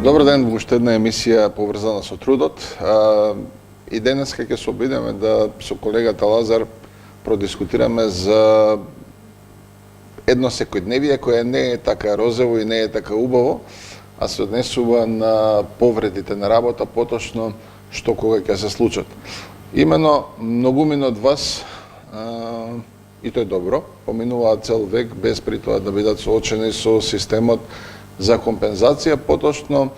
Добар ден во уште една емисија поврзана со трудот. И денес ќе се обидеме да со колегата Лазар продискутираме за едно секојдневие кое не е така розово и не е така убаво, а се однесува на повредите на работа, поточно што кога ќе се случат. Имено многумина од вас, и тоа е добро, поминуваат цел век без при тоа да бидат соочени со системот за компензација, поточно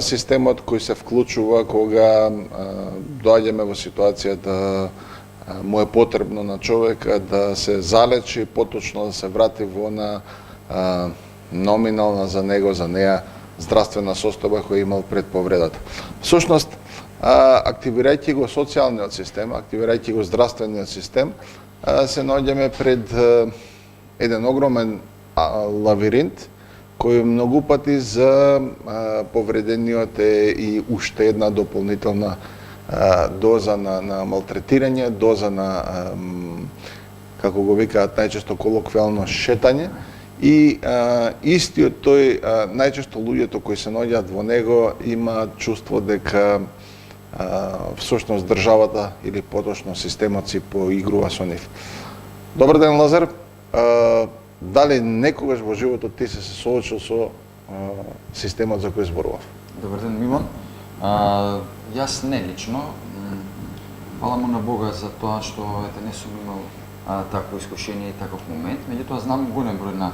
системот кој се вклучува кога доаѓаме во ситуација да му е потребно на човека да се залечи, поточно да се врати во на номинална за него, за неа здравствена состојба која имал пред повредата. Всушност, активирајќи го социјалниот систем, активирајќи го здравствениот систем, се наоѓаме пред еден огромен лавиринт кој многу пати за повредениот е и уште една дополнителна доза на малтретирање, доза на, како го викаат најчесто колоквијално, шетање, и истиот тој, најчесто луѓето кои се наоѓаат во него имаат чувство дека всушност државата или поточно системот си поигрува со нив. Добар ден, Лазар. Дали некогаш во животот ти се соочил со системот за кој зборував? Добар ден, Мимон. Јас не лично. Фала му на Бога за тоа што не сум имал такво искушение и таков момент. Меѓутоа знам голем број на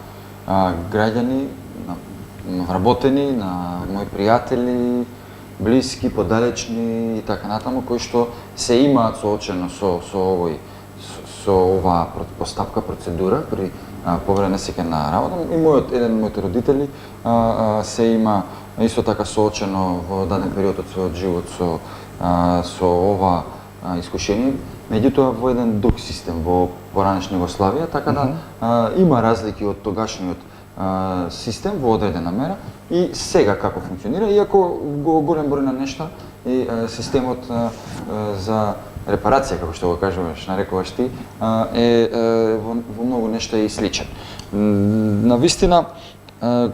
граѓани, на вработени, на мои пријатели, блиски, подалечни и така натаму, кои што се имаат соочено со оваа постапка, процедура при повреда несеќа на работа. И еден од моите родители се има исто така соочено во даден период од својот живот со ова искушение, меѓутоа во еден друг систем во поранешна Југославија, така да има разлики од тогашниот систем во одредена мера и сега како функционира, иако голем број на нешта и системот за репарација, како што го кажуваш, нарекуваш ти, во многу нешта и сличен. Навистина,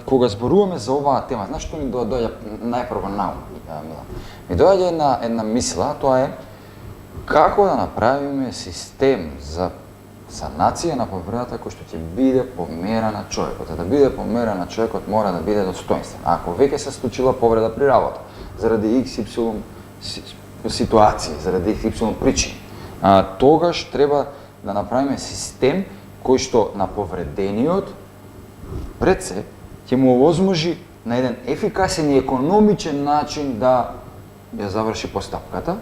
кога зборуваме за оваа тема, знаеш што ми доаѓа најпрво на ум, Милан? Ми доаѓа една мисла, тоа е како да направиме систем за санација на повредата кој што ќе биде помера на човекот. За да биде помера на човекот мора да биде достоинствен. Ако веќе се случила повреда при работа, заради XY ситуации, заради XY причини, тогаш треба да направиме систем кој што на повредениот пред се ќе му овозможи на еден ефикасен и економичен начин да ја заврши постапката,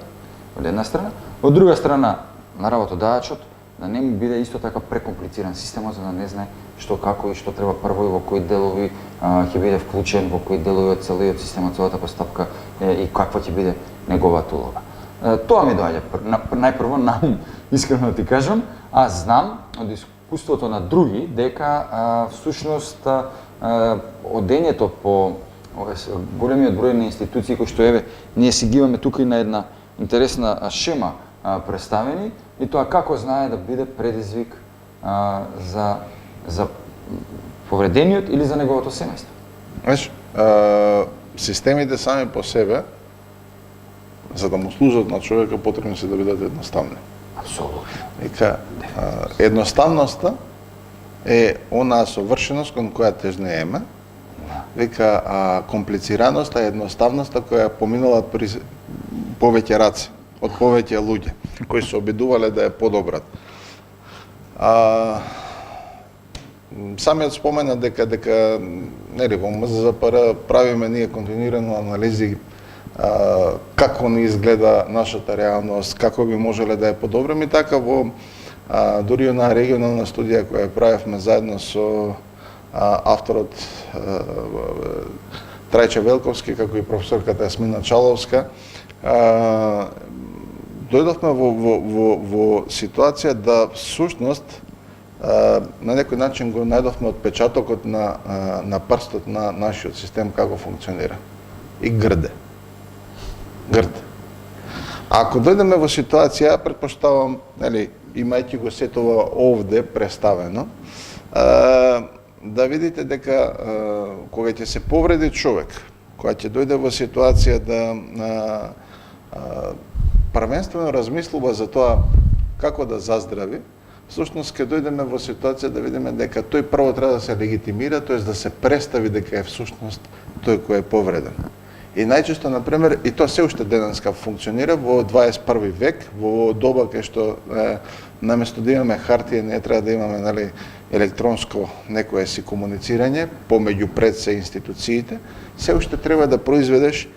од една страна. Од друга страна, на работодавачот да не му биде исто така прекомплициран системот, за да не знае што, како и што треба прво и во кои делови ќе биде вклучен, во кои делови од целиот системот, целата постапка и каква ќе биде неговата улога. Тоа ми доаѓа најпрво на ум, искрено да ти кажам, а знам од искуството на други дека всушност одењето по големиот број на институции кои што ние си ги имаме тука и на една интересна шема представени, и тоа како знае да биде предизвик за повредениот или за неговото семејство. Знаеш, системите сами по себе, за да му служат на човека, потребно се да бидат едноставни. Апсолутно. Вика, едноставноста е онаа совршеност кон која тежна еме. Вика, комплицираноста е едноставноста која поминала при повеќе раце, од повеќе луѓе, кои се обидувале да ја подобрат. Самиот спомена дека нели во МЗЗПР правиме ние континуирано анализи како ни изгледа нашата реалност, како би можеле да ја подобриме, и така во дури една регионална студија која правевме заедно со авторот Трајче Велковски, како и професорката Јасмина Чаловска, дојдовме во ситуација да всушност на некој начин го најдовме отпечатокот на прстот на нашиот систем како функционира. И грде. Ако дојдеме во ситуација, претпоставам, нели, имајќи го сетова овде представено, да видите дека кога ќе се повреди човек, кога ќе дојде во ситуација да првенствено размислува за тоа како да заздрави, всушност ќе дојдеме во ситуација да видиме дека тој прво треба да се легитимира, тоест да се представи дека е всушност тој кој е повреден. И најчесто, например, и тоа се уште денеска функционира во 21 век, во доба кај што наместо да имаме хартија, не треба да имаме, нали, електронско некое си комуницирање помеѓу пред се институциите, се уште треба да произведеш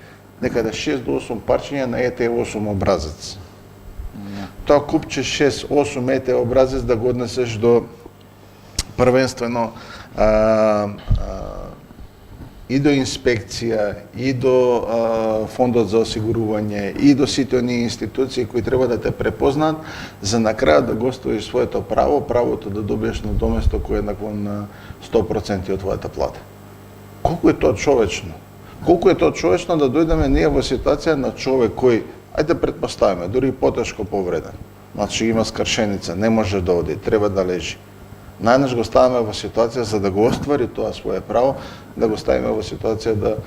некаде 6 до 8 парчиња на ЕТ8 образец. Тоа купче 6-8 ете образец да го однесеш до првенствено и до инспекција, и до фондот за осигурување, и до сите оние институции кои треба да те препознаат, за на крајот да го оставиш своето право, правото да добиеш надоместо кој е еднакво на 100% од твојата плата. Колку е тоа човечно? Колку е тоа човечно да дојдеме ние во ситуација на човек кој, ајде претпоставиме, дури и потешко повреден, значи има скршеница, не може да оди, треба да лежи. Најнаш го ставаме во ситуација за да го оствари тоа свое право, да го ставиме во ситуација да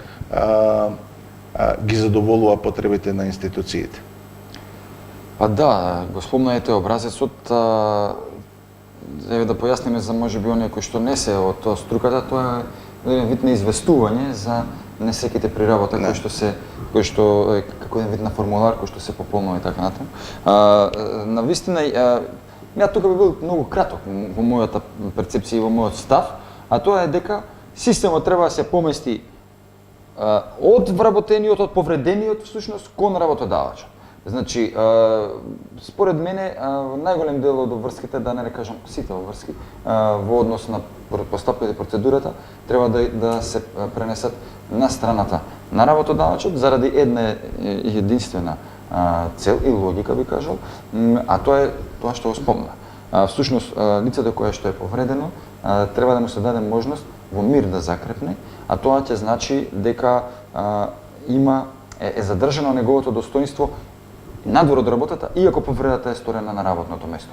ги задоволува потребите на институциите. Па да, го спомнаете образецот, еве да појасниме за можеби оние кои што не се од тоа струката, тоа е еден вид на известување за несеките при работа кои што е како еден вид на формулар кој што се пополнува и така натаму. Навистина ја тука би бил многу краток во мојата перцепција и во мојот став, а тоа е дека системот треба да се помести од вработениот, од повредениот всушност кон работодавачот. Значи, според мене, најголем дел од врските, да не кажам сите врски, во однос на постапката и процедурата, треба да се пренесат на страната на работодавачот заради една и единствена цел и логика, би кажал, а тоа е тоа што го спомна. Всушност, лицето кое што е повредено, треба да му се даде можност во мир да закрепне, а тоа ќе значи дека е задржано неговото достоинство надвор од работата, иако повредата е сторена на работното место.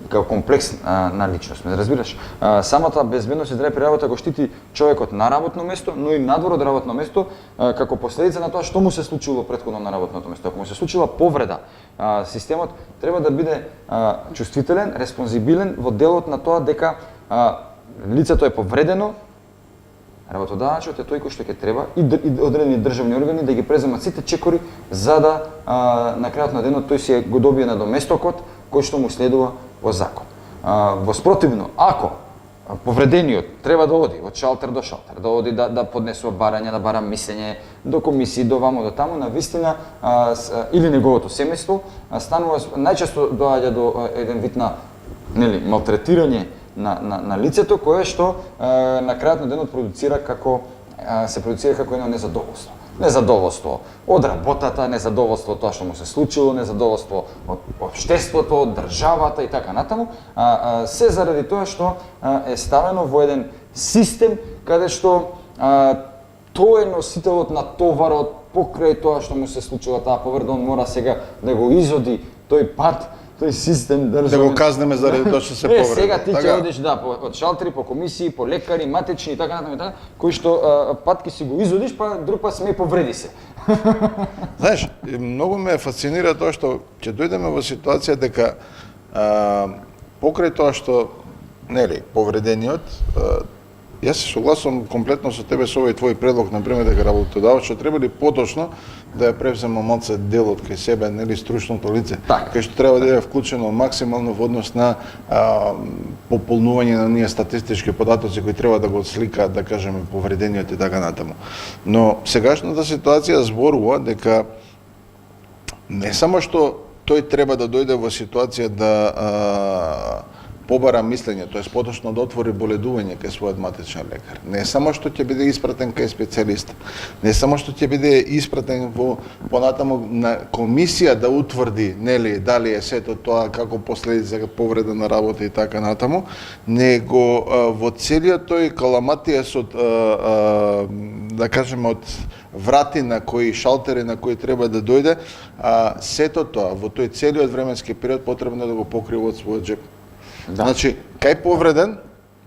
Како комплекс на личност. Ме разбираш? Самата безбедност и здраве при работа го штити човекот на работно место, но и надвор од работно место, како последица на тоа што му се случило претходно на работното место. Ако му се случила повреда, системот треба да биде чувствителен, респонзибилен во делот на тоа дека лицето е повредено, работодавачот е тој кој што ќе треба и одредени државни органи да ги преземат сите чекори за да на крајот на денот тој си го добие надоместокот кој што му следува по закон. Воспротивно, ако повредениот треба да оди од шалтер до шалтер, да оди да поднесува барање, да бара мислење до комисии, до вамо, до таму, навистина или неговото семејство, станува најчесто доаѓа до еден вид на малтретирање на лицето кое што на крајот на денот се продуцира како едно незадоволство. Незадоволство од работата, незадоволство од тоа што му се случило, незадоволство од општеството, од државата и така натаму, се заради тоа што е ставено во еден систем каде што тој е носителот на товарот покрај тоа што му се случила таа повреда, он мора сега да го изоди тој пат, тој систем државен. Да го казнеме заради тоа што се повреди. Сега ти ќе одиш од шалтери, по комисии, по лекари, матични и така натаму, кои што пат ќе си го изодиш, па друг пат сме повреди се. Знаеш, многу ме фасцинира тоа што ќе дојдеме во ситуација дека покрај тоа што повредениот, јас се согласувам комплетно со тебе со овој твој предлог, например, дека работодавачот треба ли поточно да ја превзема малце делот кај себе, стручното лице, кај што треба да е вклучено максимално во однос на пополнување на ние статистички податоци кои треба да го сликаат, да кажеме, повредениот и така натаму. Но сегашната ситуација зборува дека не само што тој треба да дојде во ситуација да побара мислење, тоест поточно да отвори боледување кај својот матичен лекар. Не само што ќе биде испратен кај специјалист, не само што ќе биде испратен во понатаму на комисија да утврди, дали е сето тоа како последица повреда на работа и така натаму, него во целиот тој каламатијас од да кажеме од врати на кои шалтери на кои треба да дојде, сето тоа во тој целиот временски период потребно да го покрива од својот джеп. Значи, кај повреден,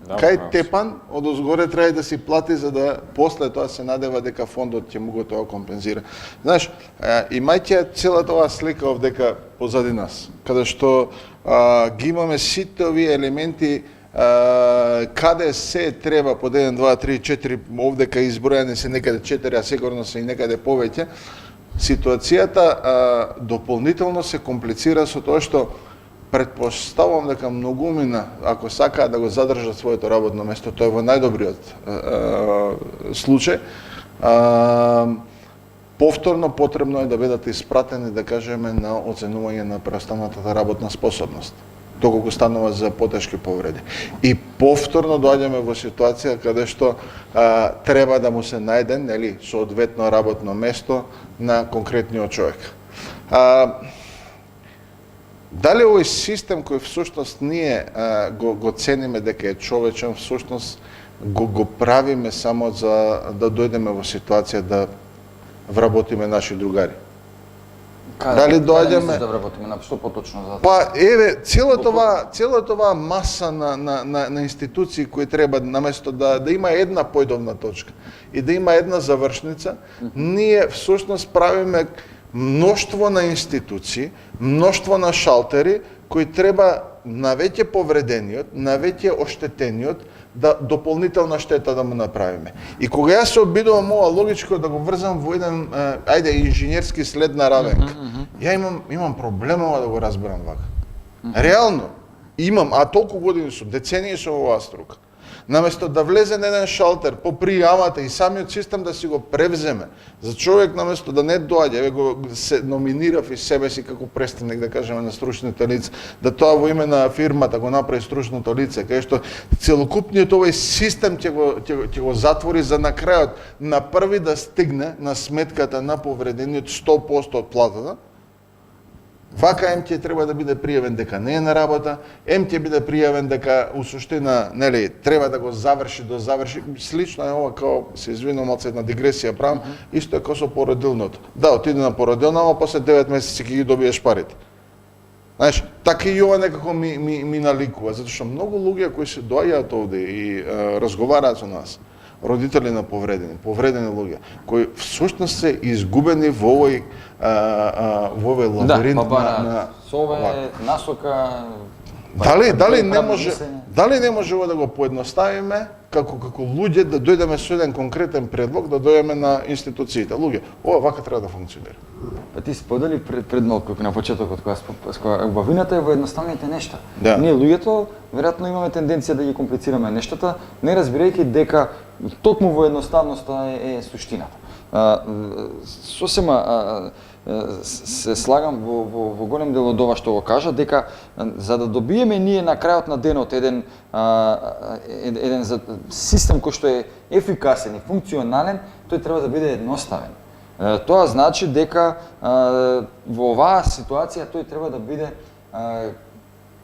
Да, Кај прав си. Тепан, од озгоре треба да си плати за да после тоа се надева дека фондот ќе му го тоа компензира. Знаеш, имајќи целата оваа слика овдека позади нас, каде што ги имаме сите овие елементи каде се треба под 1, 2, 3, 4, овдека избројани се некаде 4, а сигурно се и некаде повеќе, ситуацијата дополнително се комплицира со тоа што предпоставувам дека многумина, ако сакаат да го задржат своето работно место, тоа е во најдобриот случај, повторно потребно е да бидат испратени, да кажеме, на оценување на преостанатата работна способност, доколку станува за потешки повреди. И повторно доаѓаме во ситуација каде што треба да му се најде, нели, соодветно работно место на конкретниот човек. Дали овој систем кој всушност ние го цениме дека е човечен, всушност го правиме само за да дојдеме во ситуација да вработиме наши другари? Дали доаѓаме да вработиме на што поточно за Па еве целата оваа маса на институции кои треба наместо да има една појдовна точка и да има една завршница, ние всушност правиме мноштво на институции, мноштво на шалтери кои треба на веќе повредениот, на веќе оштетениот да дополнителна штета да му направиме. И кога јас се обидувам ова логичко да го врзам во еден инженерски след на равенка, ја имам проблем ова да го разберам вака. Реално имам, а толку години сум, децении сум во оваа струка. Наместо да влезе на еден шалтер по пријавата и самиот систем да си го превземе, за човек наместо да не доаѓа, еве го се номинирав и себе си како представник, да кажеме, на стручните лица, да тоа во име на фирмата го направи стручното лице, кај што целокупниот овој систем ќе го затвори за на крајот на први да стигне на сметката на повредениот 100% од платата. Вака ем ќе треба да биде пријавен дека не е на работа, ем ќе биде пријавен дека у суштина, нели, треба да го заврши, слично е ова, као се извинувам, малце една дигресија правам, исто е како со породилното. Да, отиде на породилна, ама после 9 месеци ќе ги добиеш парите. Знаеш, така и ова некако ми наликува, затоа што многу луѓе кои се доаѓаат овде и разговараат со нас, родители на повредени луѓе, кои всушност се изгубени во овој лабиринт на со ове насока. Дали не може ова да го поедноставиме како луѓе да дојдеме со еден конкретен предлог, да дојдеме на институциите. Луѓе, ова вака треба да функционира. Па ти сподели пред малку на почетокот кога убавината е во едноставните нешта. Да. Ние луѓето веројатно имаме тенденција да ги комплицираме нештата, не разбирајќи дека токму во едноставноста е суштината. Сосема се слагам во голем дел од ова што го кажа, дека за да добиеме ние на крајот на денот еден систем кој што е ефикасен и функционален, тој треба да биде едноставен. Тоа значи дека во оваа ситуација тој треба да биде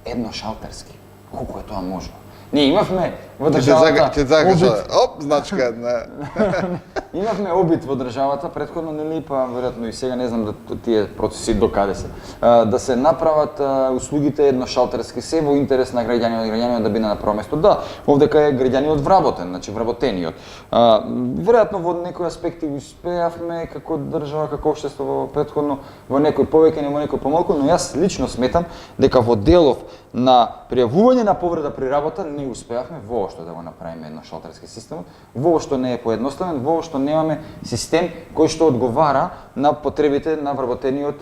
едношалтерски, колку е тоа можно. Ние имавме во државата значка имавме обид во државата претходно, нели, па веројатно и сега, не знам да тие процеси докаде се, да се направат услугите едношалтерски, се во интерес на граѓаниот да биде на прво место. Да, овдека е граѓаниот вработен, значи вработениот. Веројатно во некои аспекти успеавме како држава, како општество претходно, во некои повеќе, не во некои помалку, но јас лично сметам дека во делов на пријавување на повреда при работа не успеавме воопшто да го направиме едношалтерски систем, воопшто не е поедноставен, воопшто немаме систем кој што одговара на потребите на вработениот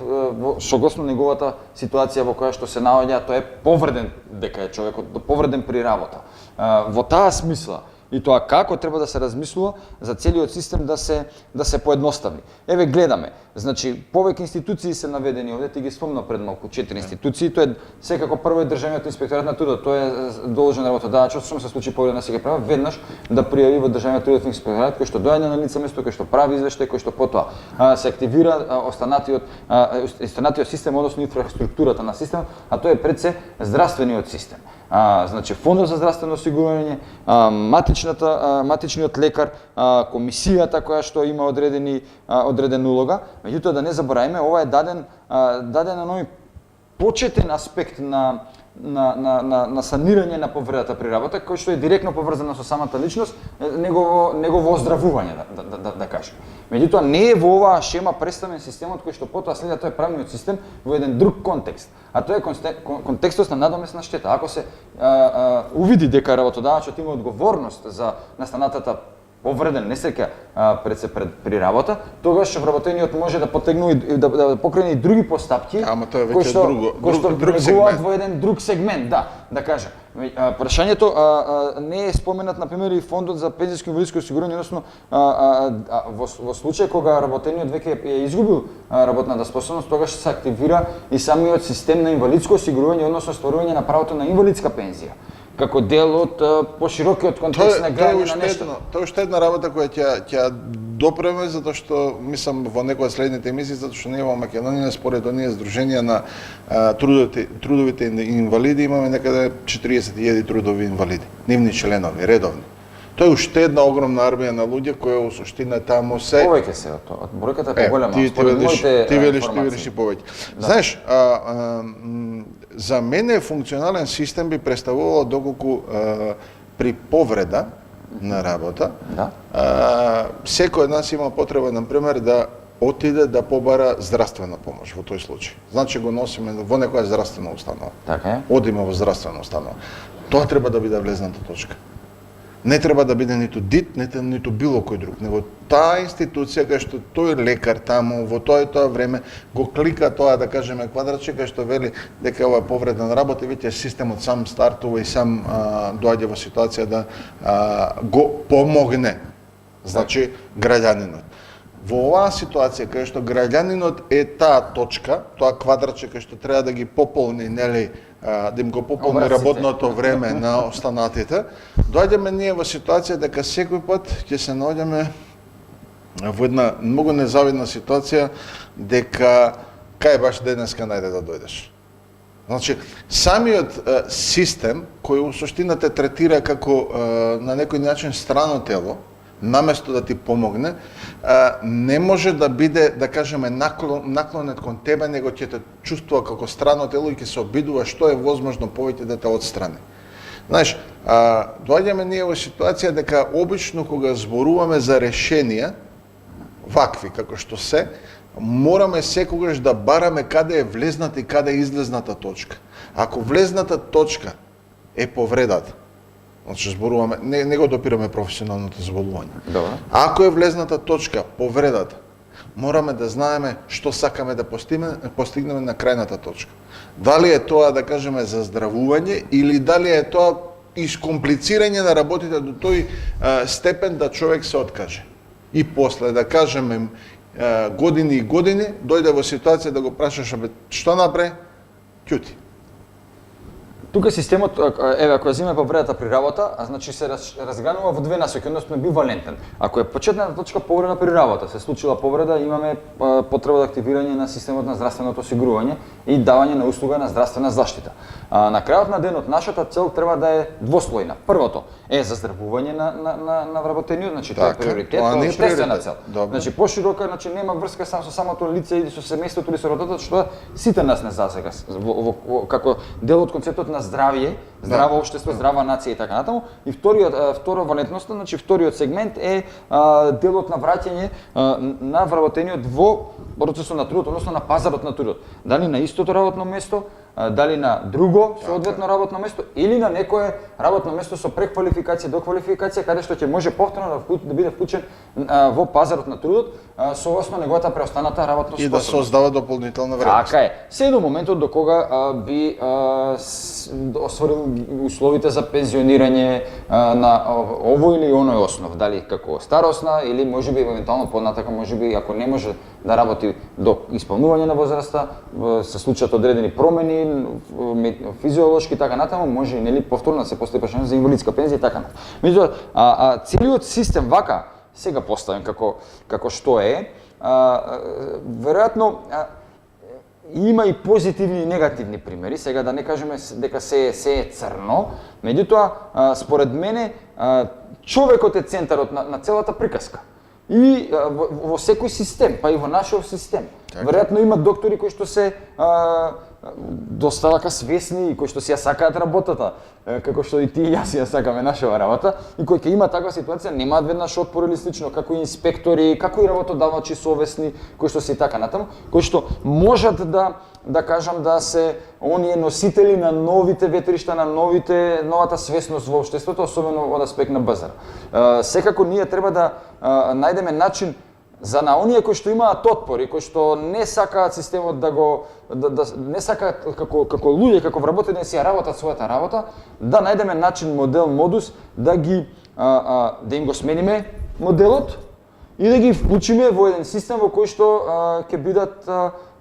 согласно неговата ситуација во која што се наоѓа, тоа е повреден, дека е човекот повреден при работа. Во таа смисла и тоа како треба да се размислува за целиот систем да се поедностави. Еве гледаме, значи повеќе институции се наведени овде, ти ги спомна пред малку 4 институции, тоа е секако прво е државниот инспекторат на трудот, тоа е должен работодавачот, што се случи повреда на секој права, веднаш да пријави во државниот трудов инспекторат кој што доаѓа на лице место, кој што прави извештај, кој што потоа се активира останатиот систем, односно инфраструктурата на системот, а тоа е пред се здравствениот систем. Значи фондот за здравствено осигурување, матичниот лекар, комисијата која што има одредена улога. Меѓутоа да не забораваме, ова е даден на нови почетен аспект на на санирање на повредата при работа, кој што е директно поврзана со самата личност, негово оздравување, да кажем. Меѓутоа, не е во оваа шема представен системот кој што потоа следа тој правниот систем во еден друг контекст, а тоа е контекстот на надомесна штета. Ако се увиди дека работодавачот има одговорност за настанатата повреден несреќа при работа, тогаш вработениот може да потегнува и да покрене и други постапки, Ама тоа е веќе кои што влегуваат во еден друг сегмент, да кажем. Прашањето не е споменат на пример и фондот за пензијско и инвалидско осигурување, односно во случај кога работениот веќе е изгубил работната способност, тогаш се активира и самиот систем на инвалидско осигурување, односно стварување на правото на инвалидска пензија како дел од поширокиот контекст на гледање на нешто. Тоа е уште една работа која ќе допреме, затоа што мислам во некоја следните емисии, затоа што ние во Македонија според оние здруженија на трудовите инвалиди имаме некаде 40.000 трудови инвалиди, нивни членови, редовни. Тоа е уште една огромна армија на луѓе која во суштина таму се повеќе се од тоа. Бројката е поголема. Ти велиш и повеќе. Знаеш, за мене функционален систем би представувало доколку при повреда на работа, секој од нас има потреба, например, да отиде да побара здравствена помош во тој случај. Значи го носиме во некоја здравствена установа. Така е. Одиме во здравствена установа. Тоа треба да биде влезната точка. Не треба да биде ниту ДИТ, ниту било кој друг, него таа институција кај што тој лекар таму во тоа време го клика тоа, да кажеме, квадратче кај што вели дека ова е повреда на работа, веќе системот сам стартува и сам доаѓа во ситуација да го помогне, значи граѓанинот. Во оваа ситуација кај што граѓанинот е таа точка, тоа квадратче кај што треба да ги пополни, нели, да им го пополни работното време на останатите, доаѓаме ние во ситуација дека секој пат ќе се наоѓаме во една многу незавидна ситуација дека кај баш денеска најде да дојдеш. Значи, самиот систем кој во суштина те третира како на некој начин страно тело, наместо да ти помогне, не може да биде, да кажеме, наклонет кон тебе, него ќе те чувствува како страно тело и ќе се обидува што е возможно повеќе да те отстрани. Знаеш, доаѓаме ние во ситуација дека обично кога зборуваме за решенија, вакви како што се, мораме секогаш да бараме каде е влезната и каде е излезната точка. Ако влезната точка е повредата, значи зборуваме, не го допираме професионалното зболување. Добро. Ако е влезната точка повредата, мораме да знаеме што сакаме да постигнеме на крајната точка. Дали е тоа, да кажеме, заздравување или дали е тоа искомплицирање на работите до тој степен да човек се откаже. И после, да кажеме, години и години, дојде во ситуација да го прашаш, што направи? Ќути. Тука системот, еве, ако ја земе повредата при работа, значи се разгранува во две насоки, односно бивалентен. Ако е почетната точка повреда при работа, се случила повреда, имаме потреба за активирање на системот на здравственото осигурување и давање на услуга на здравствена заштита. На крајот на денот нашата цел треба да е двослојна. Првото е заздравување на вработениот, значи тоа е приоритет, тоа е општествена цел. Значи поширока, значи нема врска само со самото лице или со семејството или со родителот, што сите нас не засега како дел од концептот на здравје, здраво општество, здрава нација и така натаму. И второ валентноста, значи вториот сегмент е делот на враќање на вработениот во процесот на трудот, односно на пазарот на трудот. Дали на истото работно место, дали на друго соодветно работно место или на некое работно место со преквалификација, доквалификација, каде што ќе може повторно да биде вклучен во пазарот на трудот согласно неговата преостаната работна способност. И да создава дополнителна вредност. Така е. Се до моментот до кога би осварил условите за пензионирање на овој или оној основ, дали како старосна или можеби евентуално поднатака, можеби ако не може да работи до исполнување на возраста, се случат одредени промени физиолошки и така натаму, може и нели повторно да се постави прашање за инвалидска пензија и така натаму. Меѓутоа, целиот систем вака сега поставен како што е, веројатно има и позитивни и негативни примери, сега да не кажеме дека се е црно, меѓутоа според мене човекот е центарот на целата приказка. И во секој систем, па и во нашиот систем. Веројатно има доктори кои што се доста вака свесни и кои што си ја сакаат работата, како што и ти и јас ја сакаме нашава работа, и кои ќе има таква ситуација немаат веднаш отпор или слично, како и инспектори, како и работодавачи совесни, кои што си така натаму, кои што можат да кажам да се оние носители на новите ветришта, на новата свесност во општеството, особено од аспект на базар. Секако ние треба да најдеме начин за на оние кои што имаат отпор и кои што не сакаат системот не сакаат како луѓе, како вработени да си ја работат својата работа, да најдеме начин, модел, модус да им го смениме моделот и да ги вклучиме во еден систем во кој што ќе бидат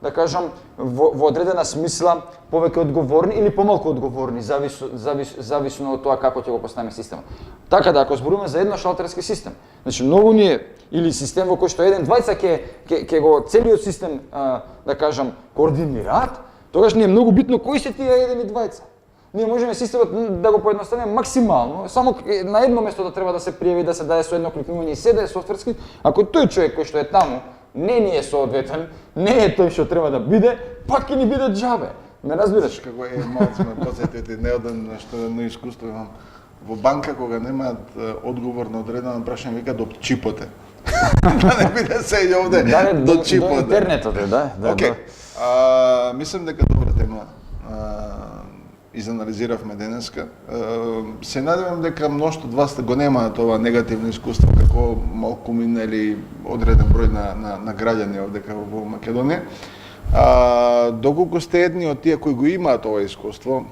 да кажам во одредена смисла повеќе одговорни или помалку одговорни, зависно од тоа како ќе го поставиме системот. Така да ако зборуваме за едношалтерски систем, значи многу ние или систем во кој што еден двајца ќе го целиот систем да кажам координираат, тогаш не е многу битно кои се тие еден и двајца. Ние можеме системот да го поедноставиме максимално, само на едно место да треба да се пријави, да се даде со едно кликнување и се да е софтверски, ако тој човек кој што е таму не ни е соодветен, не е тој што треба да биде, пак ќе ни биде џабе. Ме разбираш? Како е малку ме потсетите неодамно што едно искуство имам во банка кога немаат одговор на одредено прашање вика до чипоте. Да не биде се и овде до чипоте. До интернетот е, да. Океј. Мислам дека добра тема изанализиравме денеска. Се надевам дека мноштво од вас го немаат ова негативно искуство како малку минали одреден број на граѓани овде во Македонија. Доколку сте едни од тие кои го имаат ова искуство,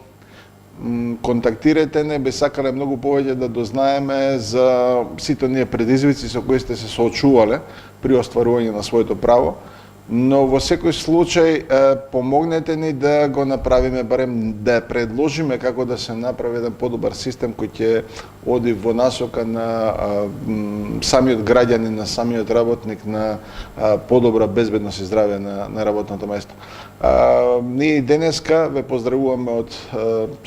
контактирате не, би сакале многу повеќе да дознаеме за сите оние предизвици со кои сте се соочувале при остварување на своето право. Но во секој случај помогнете ни да го направиме, барем да предложиме како да се направи еден подобар систем кој ќе оди во насока на самиот граѓанин, на самиот работник, на подобра безбедност и здравје на работното место. Ние денеска ве поздравуваме од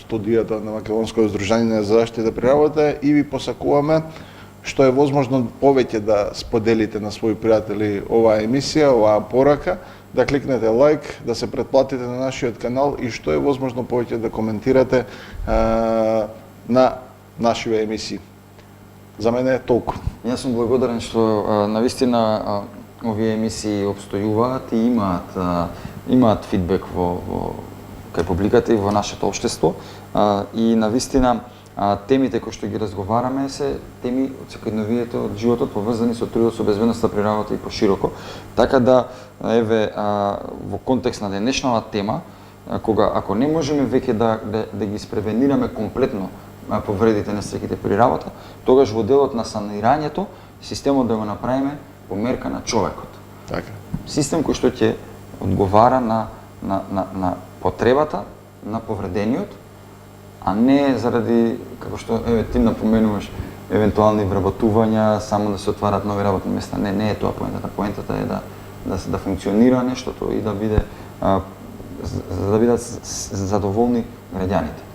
студијата на Македонско здружение за заштита при работа и ви посакуваме што е возможно повеќе да споделите на своји пријатели оваа емисија, оваа порака, да кликнете лайк, да се претплатите на нашиот канал и што е возможно повеќе да коментирате на нашиве емисии. За мене е толку. Јас сум благодарен што навистина овие емисии обстојуваат и имаат фидбек кај публиката и во нашето општество и навистина темите кои што ги разговараме се теми од секојдневието од животот поврзани со трудот, со безбедноста при работа и пошироко. Така да еве во контекст на денешната тема, ако не можеме веќе да ги спревенираме комплетно повредите на несреќите при работа, тогаш во делот на санирањето системот да го направиме по мерка на човекот. Така. Систем кој што ќе одговара на потребата на повредениот, а не заради, како што ти напоменуваш, евентуални вработувања, само да се отварат нови работни места. Не е тоа поентата. Поентата е да функционира нештото и да бидат задоволни граѓаните.